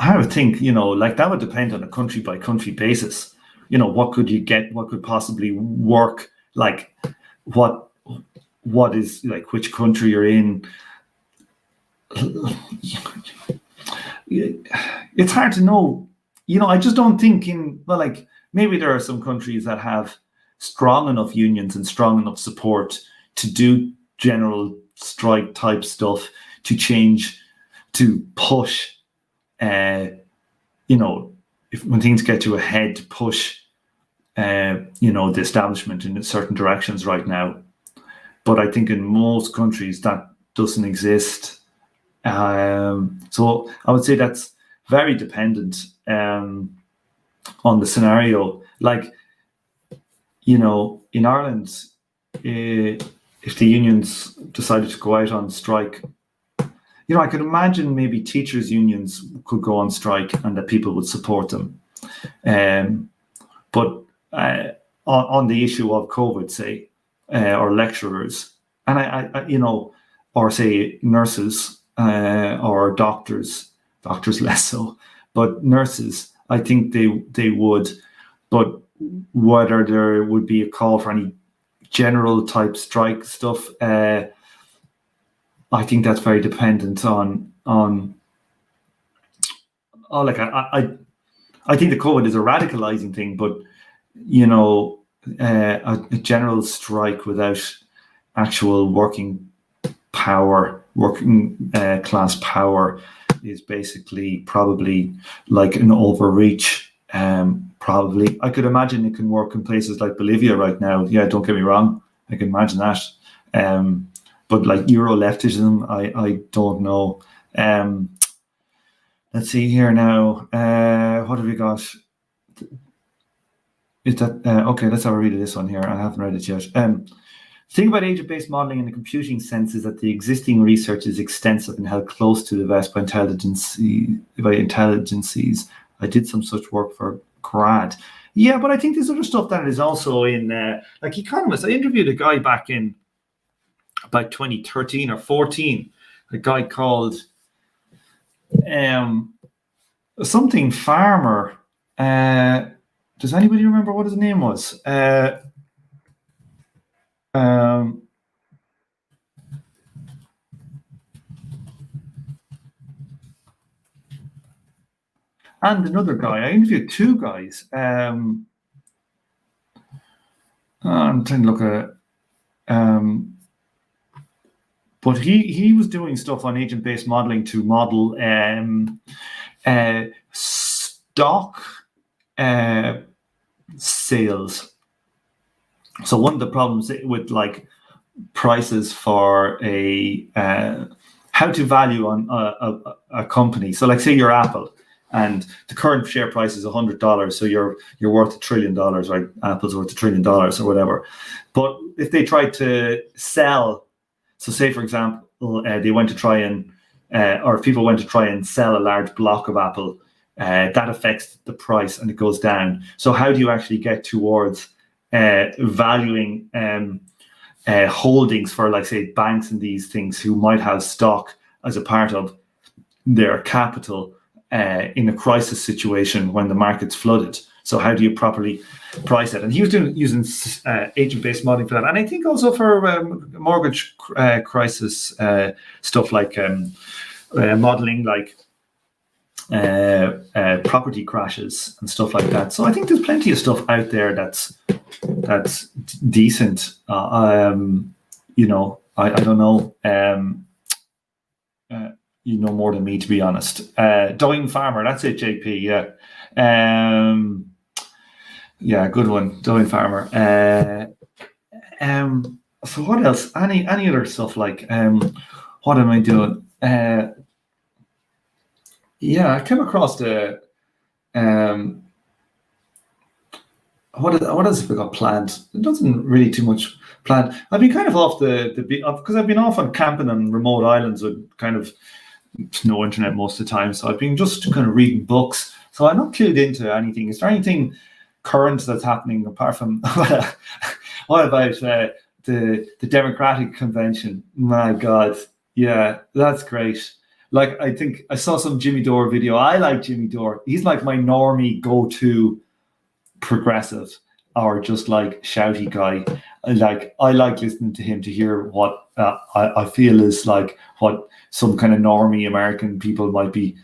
I would think, that would depend on a country by country basis. What could you get? What could possibly work? What is, which country you're in? It's hard to know. I just don't think maybe there are some countries that have strong enough unions and strong enough support to do general strike type stuff, to change, to push, if when things get to a head, to push, the establishment in certain directions right now. But I think in most countries that doesn't exist. So I would say that's very dependent on the scenario. In Ireland, if the unions decided to go out on strike, I could imagine maybe teachers' unions could go on strike and that people would support them. But on the issue of COVID, say, or lecturers, and I or say nurses or doctors less so, but nurses, I think they would. But whether there would be a call for any general type strike stuff, I think that's very dependent on. I think the COVID is a radicalizing thing, but a general strike without actual working class power is basically probably like an overreach. Probably, I could imagine it can work in places like Bolivia right now. Yeah, don't get me wrong, I can imagine that. But Euro leftism, I don't know. Let's see here now. What have we got? Is that okay? Let's have a read of this one here. I haven't read it yet. The thing about agent-based modeling in the computing sense is that the existing research is extensive and held close to the vest by intelligences. I did some such work for grad. Yeah, but I think there's other stuff that is also in economists. I interviewed a guy back in about 2013 or 14, a guy called something Farmer. Does anybody remember what his name was? and another guy. I interviewed two guys. I'm trying to look at. But he was doing stuff on agent-based modeling to model stock sales. So one of the problems with like prices for how to value on a company. So like say you're Apple and the current share price is $100, so you're worth $1 trillion, right? Apple's worth $1 trillion or whatever. But if they try to sell, so say for example, they went to try and or people went to try and sell a large block of Apple, that affects the price and it goes down. So how do you actually get towards valuing holdings for, like, say, banks and these things who might have stock as a part of their capital in a crisis situation when the market's flooded? So how do you properly price it? And he was using agent-based modeling for that. And I think also for mortgage crisis stuff like modeling like property crashes and stuff like that. So I think there's plenty of stuff out there that's decent. I don't know. You know more than me, to be honest. Dying Farmer, that's it, JP. Yeah, good one, Dying Farmer. So what else? Any other stuff like what am I doing? Yeah, I came across the what else have we got planned? It doesn't really too much planned. I've been kind of off because I've been off on camping on remote islands with kind of no internet most of the time. So I've been just kind of reading books. So I'm not clued into anything. Is there anything current that's happening apart from what about the Democratic Convention? My God, yeah, that's great. Like, I think I saw some Jimmy Dore video. I like Jimmy Dore. He's like my normie go-to progressive or just like shouty guy. I like listening to him to hear what I feel is like what some kind of normie American people might be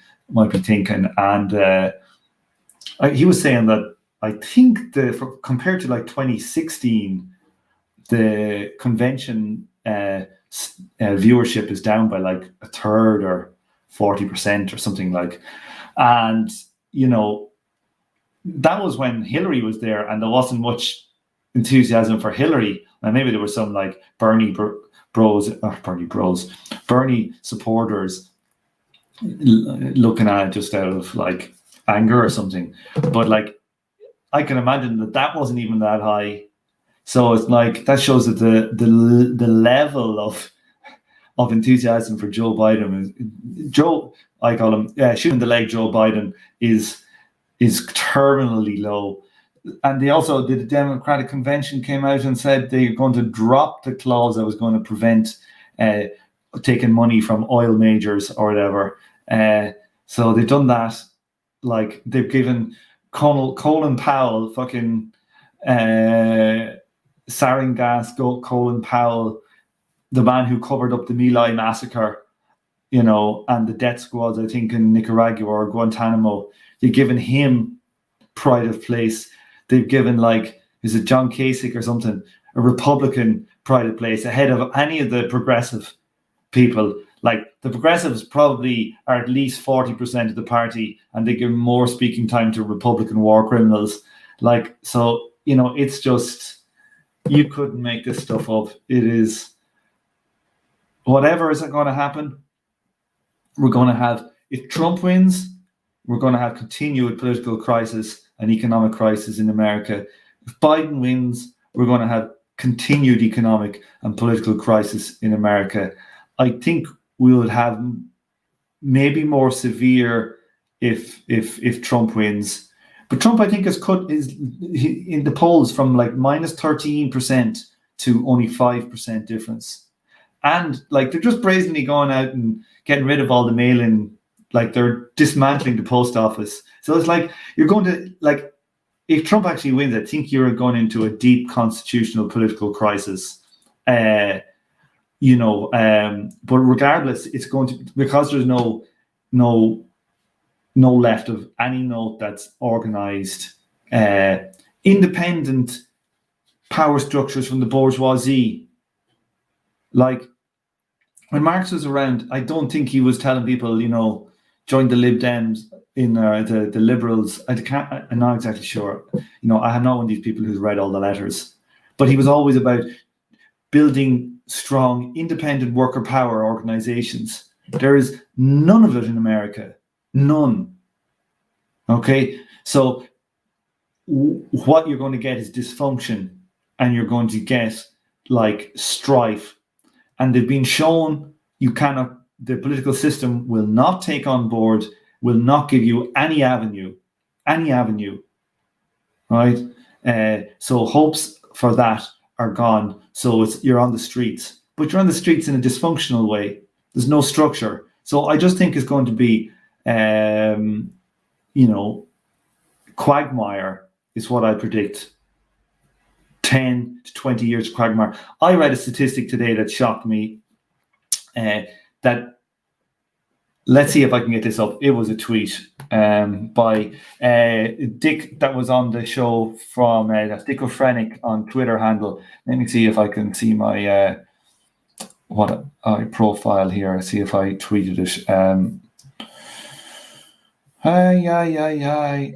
thinking. And he was saying that I think compared to like 2016, the convention viewership is down by like a third or 40% or something like. And that was when Hillary was there, and there wasn't much enthusiasm for Hillary. And maybe there were some like Bernie supporters looking at it just out of like anger or something. But like, I can imagine that wasn't even that high. So it's like that shows that the level of enthusiasm for Joe Biden I call him shooting the leg. Joe Biden is terminally low. And the Democratic Convention came out and said they're going to drop the clause that was going to prevent taking money from oil majors or whatever. So they've done that. Like, they've given Colin Powell fucking sarin gas. Colin Powell, the man who covered up the My Lai massacre, and the death squads, I think, in Nicaragua or Guantanamo. They've given him pride of place. They've given, like, is it John Kasich or something, a Republican pride of place ahead of any of the progressive people. Like, the progressives probably are at least 40% of the party, and they give more speaking time to Republican war criminals. Like, so, it's just, you couldn't make this stuff up. It is, whatever is going to happen, we're going to have, if Trump wins, we're going to have continued political crisis and economic crisis in America. If Biden wins, we're going to have continued economic and political crisis in America. I think we would have maybe more severe if Trump wins. But Trump, I think, has cut in the polls from like minus 13% to only 5% difference. And like, they're just brazenly going out and getting rid of all the mail-in. Like, they're dismantling the post office. So it's like, you're going to, like, if Trump actually wins, I think you're going into a deep constitutional political crisis. But regardless, it's going to, because there's no no left of any note that's organized, independent power structures from the bourgeoisie. Like, when Marx was around, I don't think he was telling people, join the Lib Dems in the liberals. I'm not exactly sure. I have not one of these people who's read all the letters, but he was always about building strong, independent worker power organizations. There is none of it in America. None. Okay? So what you're going to get is dysfunction, and you're going to get like strife. And they've been shown the political system will not take on board, will not give you any avenue, right? So hopes for that are gone. So you're on the streets, but you're on the streets in a dysfunctional way. There's no structure. So I just think it's going to be, quagmire is what I predict. 10 to 20 years of quagmire. I read a statistic today that shocked me. That, let's see if I can get this up. It was a tweet by Dick that was on the show from that's Dick O'Frenick on Twitter handle. Let me see if I can see my what I profile here. See if I tweeted it. Hi.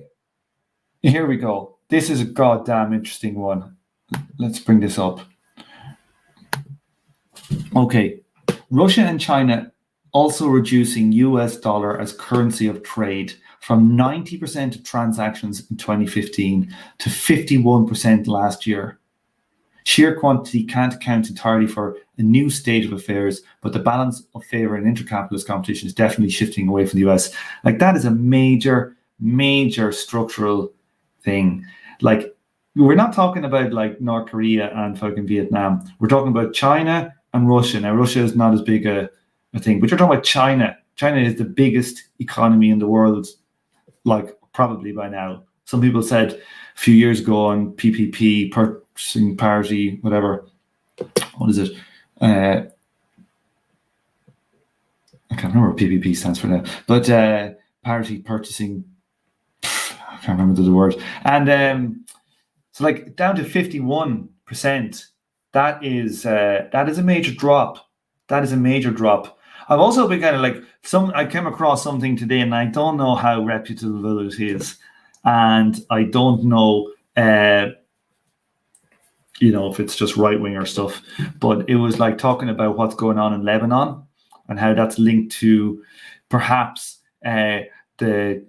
Here we go. This is a goddamn interesting one. Let's bring this up. Okay. Russia and China also reducing US dollar as currency of trade from 90% of transactions in 2015 to 51% last year. Sheer quantity can't account entirely for a new state of affairs, but the balance of favor in intercapitalist competition is definitely shifting away from the US. Like, that is a major, major structural thing. Like, we're not talking about like North Korea and fucking Vietnam. We're talking about China and Russia. Now, Russia is not as big a thing, but you're talking about China. China is the biggest economy in the world, like, probably by now. Some people said a few years ago on PPP, purchasing parity, whatever. What is it? I can't remember what PPP stands for now. But parity purchasing, I can't remember the word. And so, like, down to 51%. That is a major drop. That is a major drop. I've also been kind of like I came across something today, and I don't know how reputable it is, and I don't know, if it's just right winger stuff. But it was like talking about what's going on in Lebanon and how that's linked to perhaps the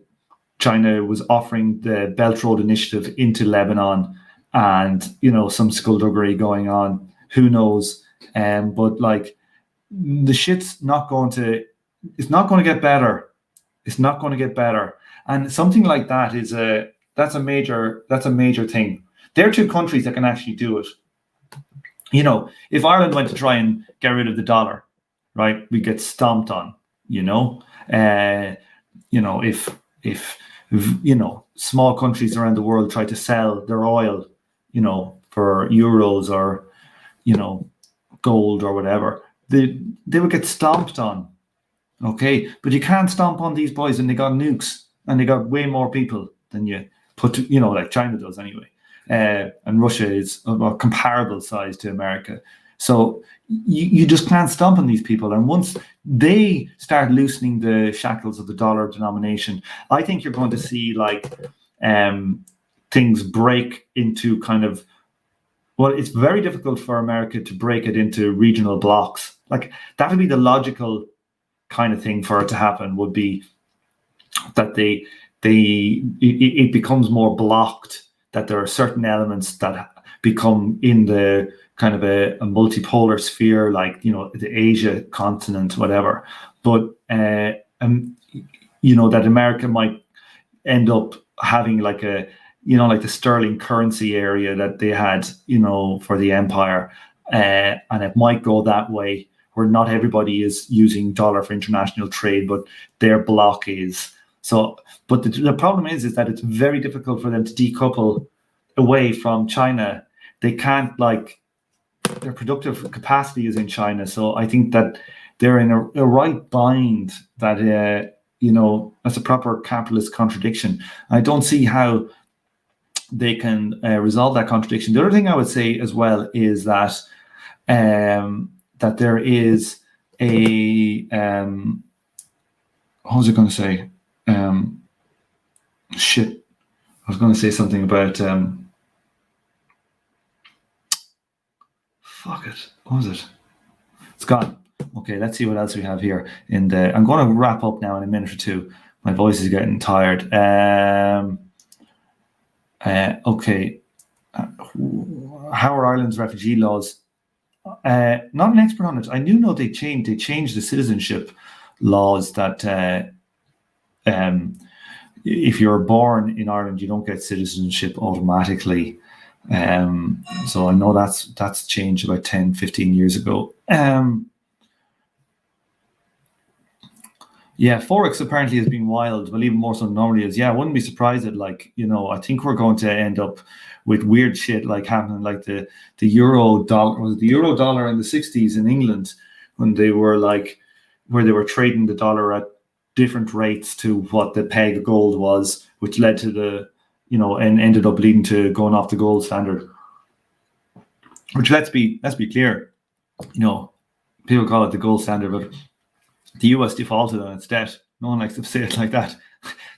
China was offering the Belt Road Initiative into Lebanon, and some skullduggery going on. Who knows? But like, the shit's not going to get better. It's not going to get better. And something like that that's a major thing. There are two countries that can actually do it. If Ireland went to try and get rid of the dollar, right, we get stomped on. If small countries around the world try to sell their oil, for euros or, gold or whatever, they would get stomped on. Okay, but you can't stomp on these boys, and they got nukes, and they got way more people than you put, like China does anyway. And Russia is a comparable size to America. So you just can't stomp on these people. And once they start loosening the shackles of the dollar denomination, I think you're going to see like things break into kind of, well, it's very difficult for America to break it into regional blocks. Like, that would be the logical kind of thing for it to happen, would be that it becomes more blocked, that there are certain elements that become in the kind of a multipolar sphere, like, the Asia continent, whatever. But, that America might end up having like like the sterling currency area that they had, for the empire. And it might go that way, where not everybody is using dollar for international trade, but their block is. So, but the problem is that it's very difficult for them to decouple away from China. They can't, like, their productive capacity is in China. So I think that they're in a right bind that that's a proper capitalist contradiction. I don't see how they can resolve that contradiction. The other thing I would say as well is that that there is a what was I going to say? Shit, I was going to say something about fuck it. What was it? It's gone. Okay, let's see what else we have here. I'm going to wrap up now in a minute or two. My voice is getting tired. Okay. How are Ireland's refugee laws? Not an expert on it. I do know they changed the citizenship laws that if you're born in Ireland, you don't get citizenship automatically. So I know that's changed about 10, 15 years ago. Yeah, Forex apparently has been wild, but even more so than normally is. Yeah, I wouldn't be surprised at I think we're going to end up with weird shit like happening, like the euro dollar. Was it the euro dollar in the 60s in England when they were where they were trading the dollar at different rates to what the peg of gold was, which led to and ended up leading to going off the gold standard. Which let's be clear, people call it the gold standard, but the US defaulted on its debt. No one likes to say it like that.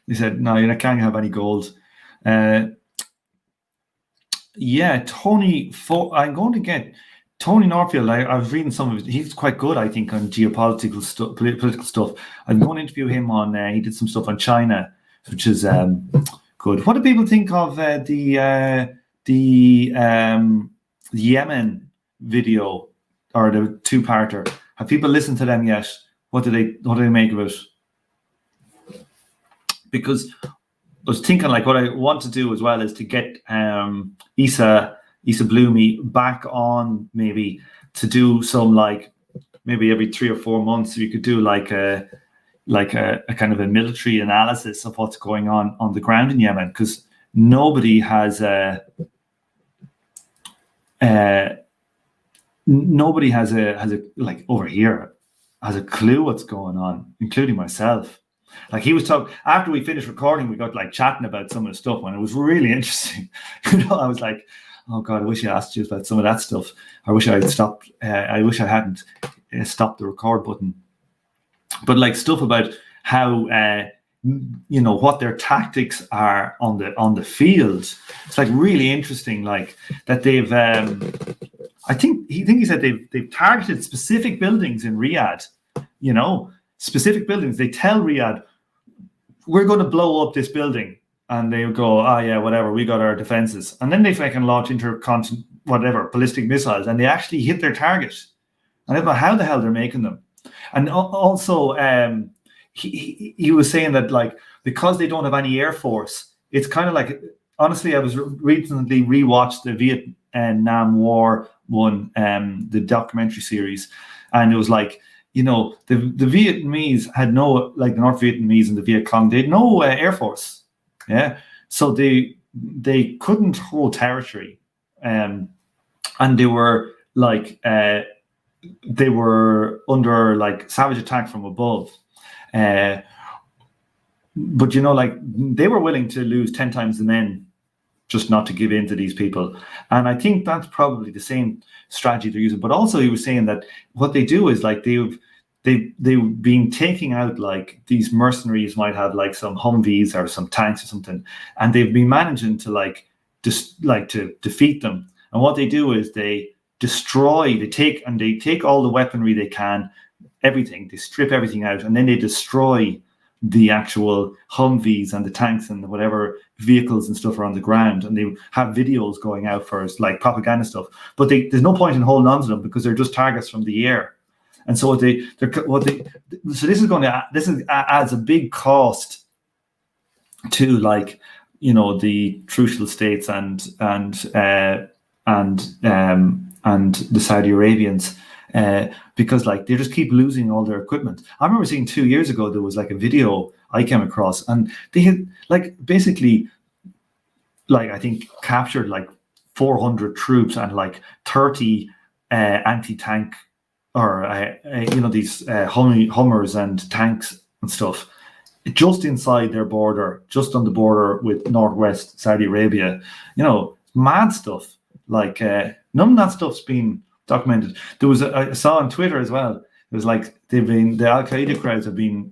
They said, no, you can't have any gold. Tony, I'm going to get Tony Northfield. I was reading some of it. He's quite good, I think, on geopolitical stuff, political stuff. I'm going to interview him on, he did some stuff on China, which is good. What do people think of the Yemen video or the two-parter? Have people listened to them yet? What do they make of it? Because I was thinking, what I want to do as well is to get Isa Bloomy back on, maybe to do some maybe every 3 or 4 months. You could do a kind of a military analysis of what's going on the ground in Yemen, because nobody has a over here has a clue what's going on, including myself. He was talking after we finished recording, we got chatting about some of the stuff, and it was really interesting. I was like, oh God, I wish I asked you about some of that stuff. I wish I had stopped. I wish I hadn't stopped the record button. But stuff about how what their tactics are on the field. It's really interesting. That they've. I think he said they've targeted specific buildings in Riyadh. Specific buildings. They tell Riyadh, we're going to blow up this building, and they go, oh yeah, whatever. We got our defenses, and then they fucking launch ballistic missiles, and they actually hit their target. And I don't know how the hell they're making them. And also, he was saying that because they don't have any air force, it's kind of honestly, I was recently rewatched the Vietnam War one, the documentary series, and it was the Vietnamese had no, the North Vietnamese and the Viet Cong, they had no air force, yeah, so they couldn't hold territory, and they were they were under savage attack from above, but they were willing to lose 10 times the men just not to give in to these people. And I think that's probably the same strategy they're using. But also he was saying that what they do is they've been taking out these mercenaries might have some Humvees or some tanks or something, and they've been managing to to defeat them. And what they do is they destroy, they take all the weaponry they can, everything, they strip everything out, and then they destroy the actual Humvees and the tanks and whatever vehicles and stuff are on the ground, and they have videos going out for us, propaganda stuff. But there's no point in holding on to them because they're just targets from the air. And so this adds a big cost to the Trucial states and the Saudi Arabians. Because they just keep losing all their equipment. I remember seeing 2 years ago, there was a video I came across, and they had basically I think captured 400 troops and 30 anti-tank or these Hummers and tanks and stuff just inside their border, just on the border with northwest Saudi Arabia. Mad stuff. Like none of that stuff's been documented. There was I saw on Twitter as well. It was like the Al Qaeda crowds have been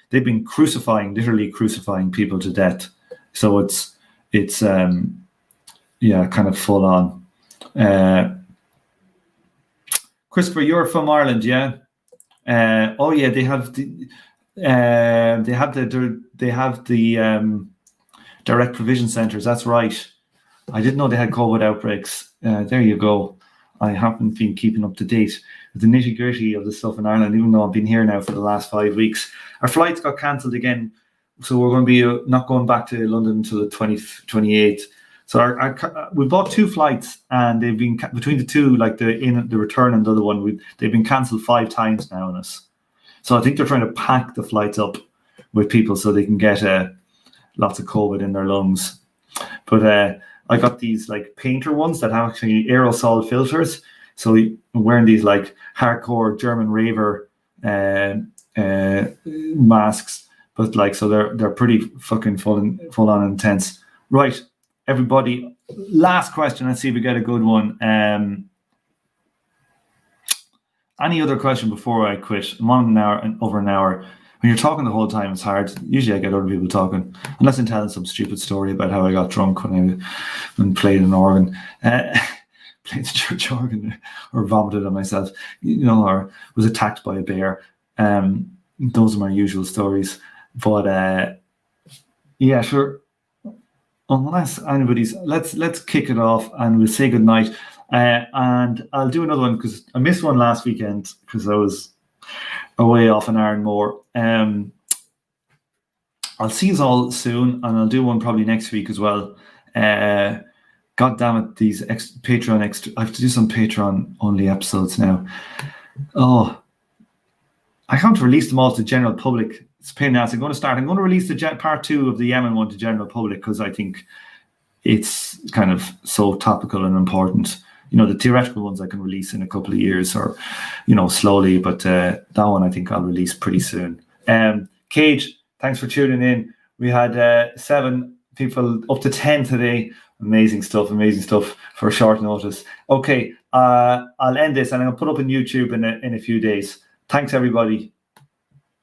they've been literally crucifying people to death. So it's kind of full on. Christopher, you're from Ireland, yeah? They have the direct provision centres. That's right. I didn't know they had COVID outbreaks. There you go. I haven't been keeping up to date with the nitty gritty of the stuff in Ireland, even though I've been here now for the last 5 weeks. Our flights got cancelled again, so we're going to be not going back to London until the 28th. So we bought 2 flights, and they've been between the two, like the return and the other one. They've been cancelled 5 times now on us. So I think they're trying to pack the flights up with people so they can get lots of COVID in their lungs. But I got these like painter ones that have actually aerosol filters. So I'm wearing these like hardcore German raver masks, but like so they're pretty fucking full on intense. Right, everybody. Last question. Let's see if we get a good one. Any other question before I quit? I'm on over an hour. When you're talking the whole time, it's hard. Usually I get other people talking, unless I'm telling some stupid story about how I got drunk when played an organ, played the church organ, or vomited on myself, or was attacked by a bear. Those are my usual stories. But yeah, sure. Unless anybody's, let's kick it off and we'll say goodnight. And I'll do another one because I missed one last weekend because I was away off an hour and more. I'll see you all soon, and I'll do one probably next week as well. God damn it, these Patreon I have to do some Patreon only episodes now. Oh, I can't release them all to general public. It's a pain in the ass. I'm going to release the part 2 of the Yemen one to general public because I think it's kind of so topical and important. The theoretical ones I can release in a couple of years or, slowly. But that one I think I'll release pretty soon. Cage, thanks for tuning in. We had 7 people, up to 10 today. Amazing stuff for short notice. Okay, I'll end this and I'll put up on YouTube in a few days. Thanks, everybody.